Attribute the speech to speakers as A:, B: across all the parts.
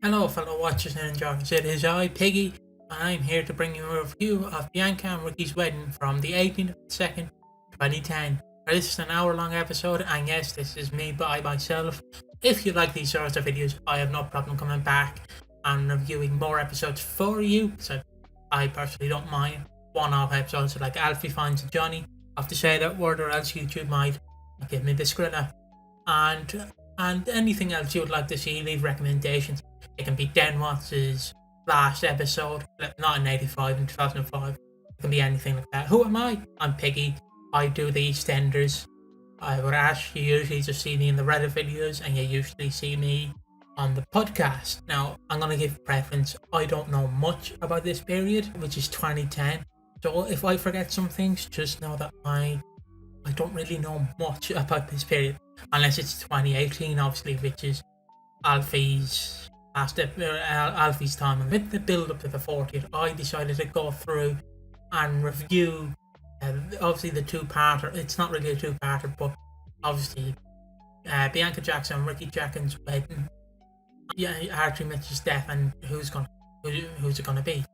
A: Hello fellow watchers and enjoyers, it is I, Piggy, and I'm here to bring you a review of Bianca and Ricky's wedding from the 18th of the 2nd, 2010. This is an hour-long episode, and yes, this is me by myself. If you like these sorts of videos, I have no problem coming back and reviewing more episodes for you, so I personally don't mind one-off episodes like Alfie finds Johnny. I have to say that word or else YouTube might give me the skrilla. And anything else you would like to see, leave recommendations. It can be Dan Watts' last episode, not in 85, in 2005. It can be anything like that. Who am I? I'm Piggy. I do the EastEnders. I would ask you usually just see me in the Reddit videos, and you usually see me on the podcast. Now, I'm going to give preference. I don't know much about this period, which is 2010. So if I forget some things, just know that I don't really know much about this period. Unless it's 2018, obviously, which is Alfie's time. And with the build up to the 40th, I decided to go through and review obviously the two-parter. It's not really a two-parter, but obviously Bianca Jackson and Ricky Jackson's wedding, Archie Mitchell's death, and who's it gonna be.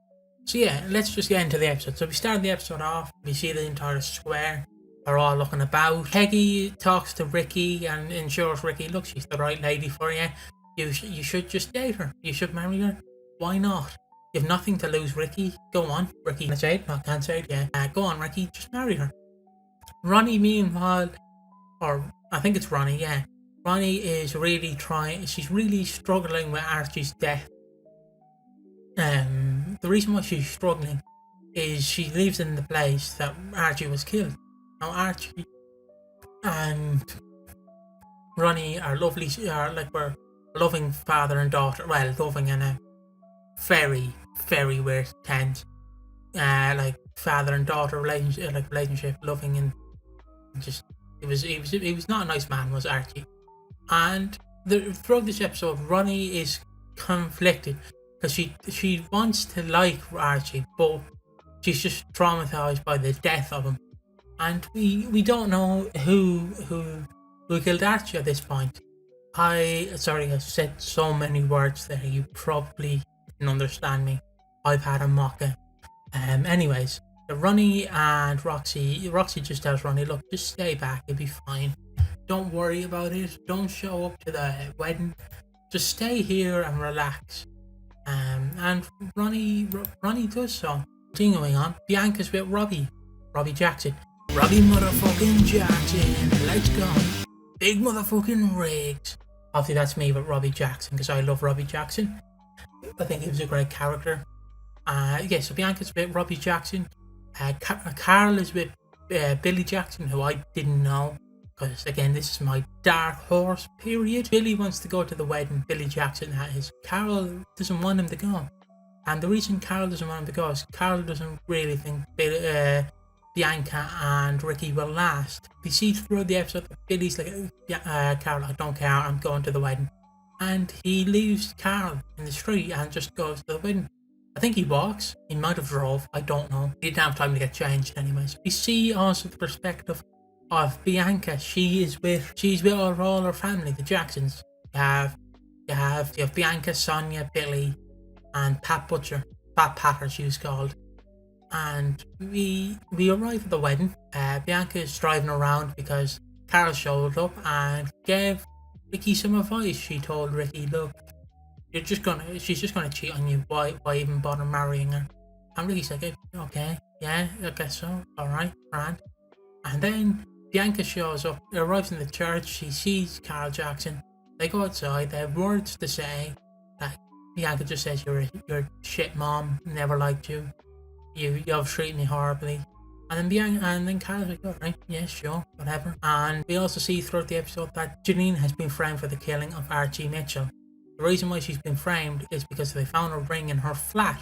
A: So yeah, let's just get into the episode. So we start the episode off, we see the entire square. They're all looking about. Peggy talks to Ricky and ensures Ricky, look, she's the right lady for you. You should just date her. You should marry her. Why not? You've nothing to lose, Ricky. Go on, Ricky. Can I say it? No, can't say it. Yeah. Go on, Ricky. Just marry her. Ronnie, meanwhile, or I think it's Ronnie. Yeah. Ronnie is really trying. She's really struggling with Archie's death. The reason why she's struggling is she lives in the place that Archie was killed. Now Archie and Ronnie are lovely, we're loving father and daughter. Well, loving in a very, very weird tense, like father and daughter relationship, loving, and just he was not a nice man, was Archie. And throughout this episode, Ronnie is conflicted because she wants to like Archie, but she's just traumatized by the death of him. And we don't know who killed Archie at this point. I said so many words there, you probably didn't understand me. I've had a mocha. Anyways, Ronnie and Roxy just tells Ronnie, look, just stay back, you'll be fine. Don't worry about it. Don't show up to the wedding. Just stay here and relax. And Ronnie does so. Continuing on, Bianca's with Robbie Jackson. Robbie motherfucking Jackson, let's go. Big motherfucking rigs. Obviously that's me with Robbie Jackson because I love Robbie Jackson. I think he was a great character. So Bianca's with Robbie Jackson. Carl is with Billy Jackson, who I didn't know. Because again, this is my dark horse period. Billy wants to go to the wedding, Billy Jackson that is. Carol doesn't want him to go. And the reason Carol doesn't want him to go is Carol doesn't really think Bianca and Ricky will last. We see throughout the episode that Billy's like, Carol, I don't care, I'm going to the wedding. And he leaves Carol in the street and just goes to the wedding. I think he walks. He might have drove. I don't know. He didn't have time to get changed anyways. We see also the perspective of Bianca. She's with all her family, the Jacksons. You have Bianca, Sonia, Billy, and Pat Patter, she was called. And we arrive at the wedding. Bianca is driving around because Carol showed up and gave Ricky some advice. She told Ricky, look, she's just gonna cheat on you. Why even bother marrying her? And Ricky's like, okay, yeah, I guess so. Alright, grand. And then Bianca shows up, arrives in the church, she sees Carl Jackson. They go outside, they have words to say. Bianca just says, you're a shit mom, never liked you. You've treated me horribly. And then Carol's like, alright, yeah, sure, whatever. And we also see throughout the episode that Janine has been framed for the killing of Archie Mitchell. The reason why she's been framed is because they found a ring in her flat.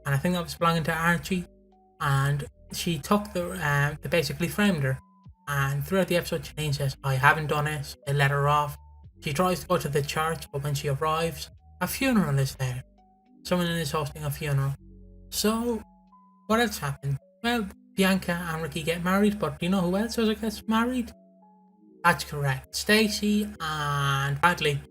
A: And I think that was belonging to Archie. And she took they basically framed her. And throughout the episode, Janine says, I haven't done it. They let her off. She tries to go to the church, but when she arrives, a funeral is there. Someone is hosting a funeral. So, what else happened? Well, Bianca and Ricky get married, but do you know who else gets married? That's correct. Stacy and Bradley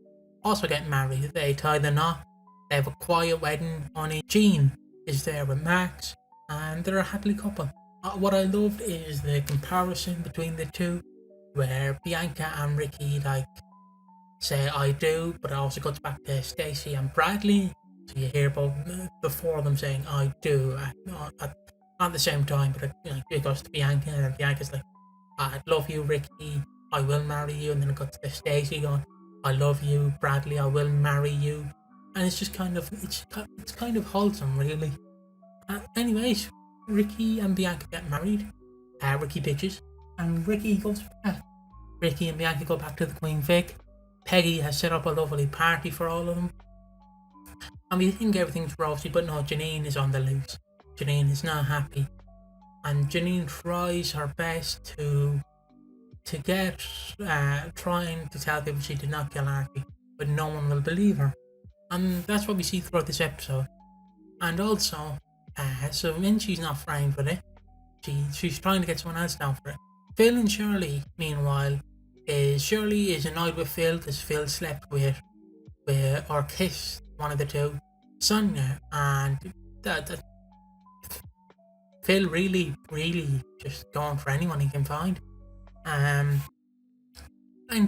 A: also get married. They tie the knot. They have a quiet wedding. Only Jean is there with Max, and they're a happy couple. What I loved is the comparison between the two, where Bianca and Ricky say I do, but it also goes back to Stacey and Bradley. So you hear both the four of them saying I do at the same time, but it goes to Bianca, and Bianca's like, I love you, Ricky, I will marry you, and then it goes to Stacey going, I love you, Bradley, I will marry you, and it's just kind of it's kind of wholesome, really. Anyways, Ricky and Bianca get married. Ricky ditches, and Ricky goes back. Ricky and Bianca go back to the Queen Vic. Peggy has set up a lovely party for all of them. And we think everything's rosy, but no, Janine is on the loose. Janine is not happy. And Janine tries her best to get, trying to tell people she did not kill Archie, but no one will believe her. And that's what we see throughout this episode. And also, so when she's not framed with it, she's trying to get someone else down for it. Phil and Shirley, meanwhile, Shirley is annoyed with Phil because Phil slept with or kissed one of the two, Sonia, and that Phil really just going for anyone he can find. And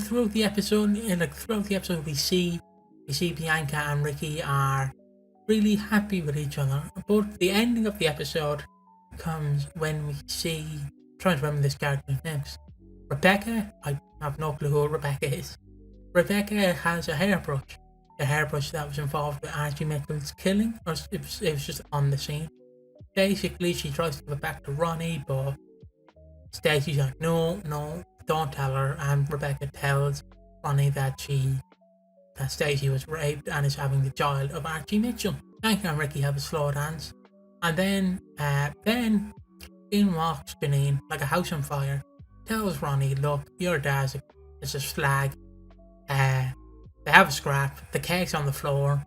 A: throughout the episode, we see Bianca and Ricky are really happy with each other. But the ending of the episode comes when we see, I'm trying to remember this character's names. Rebecca, I have no clue who Rebecca is. Rebecca has a hairbrush. The hairbrush that was involved with Archie Mitchell's killing, or it was just on the scene. Basically, she tries to give it back to Ronnie, but Stacey's like, no, don't tell her. And Rebecca tells Ronnie that Stacey was raped and is having the child of Archie Mitchell. Bianca and Ricky have a slow dance. And then in walks Janine like a house on fire. Tells Ronnie, look, your dad's is a slag. They have a scrap, the cake's on the floor,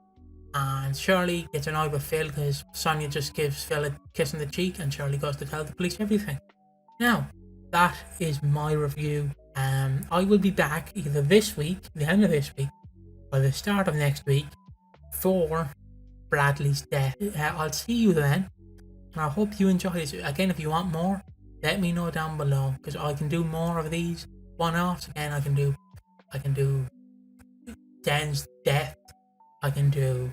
A: and Shirley gets annoyed with Phil because Sonia just gives Phil a kiss on the cheek, and Shirley goes to tell the police everything. Now, that is my review. I will be back either this week, the end of this week, or the start of next week, for Bradley's death. I'll see you then, and I hope you enjoy this. Again, if you want more, let me know down below, because I can do more of these one-offs. Again, I can do Dan's death. I can do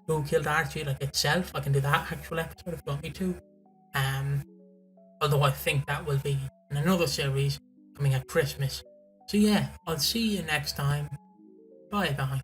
A: Who Killed Archie like itself. I can do that actual episode if you want me to. Although I think that will be in another series coming at Christmas. So yeah, I'll see you next time. Bye bye.